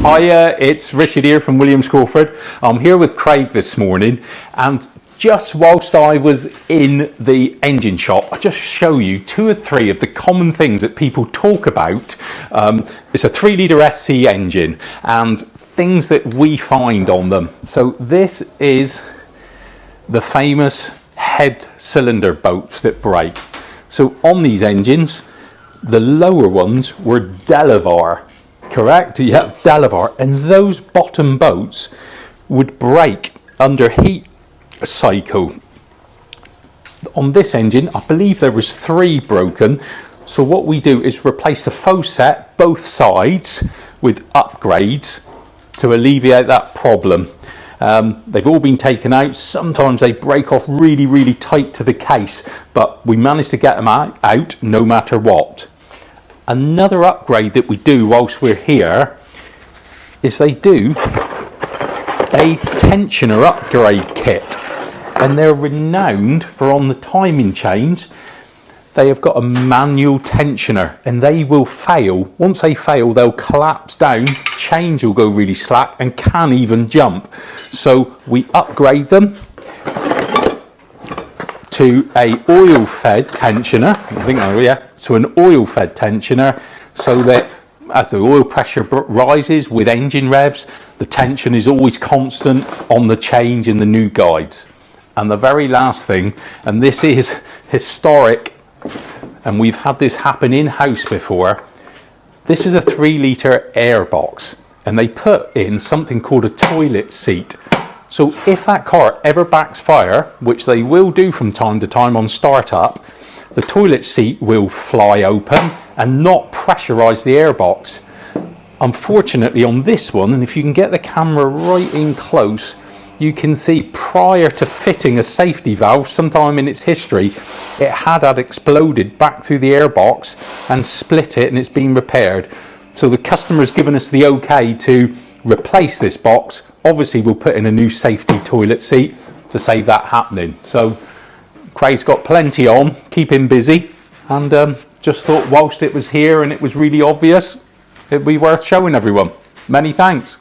Hiya, it's Richard here from Williams Crawford. I'm here with Craig this morning, and just whilst I was in the engine shop, I'll just show you 2 or 3 of the common things that people talk about. It's a 3-litre SC engine and things that we find on them. So this is the famous head cylinder bolts that break. So on these engines, the lower ones were Delavar, correct? Yeah, Delavar, and those bottom bolts would break under heat cycle. On this engine, I believe there was 3 broken. So what we do is replace the faux set both sides with upgrades to alleviate that problem. They've all been taken out. Sometimes they break off really tight to the case, but we managed to get them out no matter what. Another upgrade that we do whilst we're here is they do a tensioner upgrade kit, and they're renowned for, on the timing chains, they have got a manual tensioner, and they will fail. Once they fail, they'll collapse down, chains will go really slack and can even jump. So we upgrade them to a oil fed tensioner. I think, oh yeah, so an oil fed tensioner, so that as the oil pressure rises with engine revs, the tension is always constant on the change in the new guides. And the very last thing, and this is historic, and we've had this happen in-house before, this is a 3-litre air box, and they put in something called a toilet seat. So if that car ever backfire, which they will do from time to time on startup, the toilet seat will fly open and not pressurise the airbox. Unfortunately on this one, and if you can get the camera right in close, you can see prior to fitting a safety valve, sometime in its history, it had exploded back through the airbox and split it, and it's been repaired. So the customer's given us the okay to replace this box. Obviously we'll put in a new safety toilet seat to save that happening. So Craig's got plenty on, keep him busy, and just thought whilst it was here and it was really obvious, it'd be worth showing everyone. Many thanks.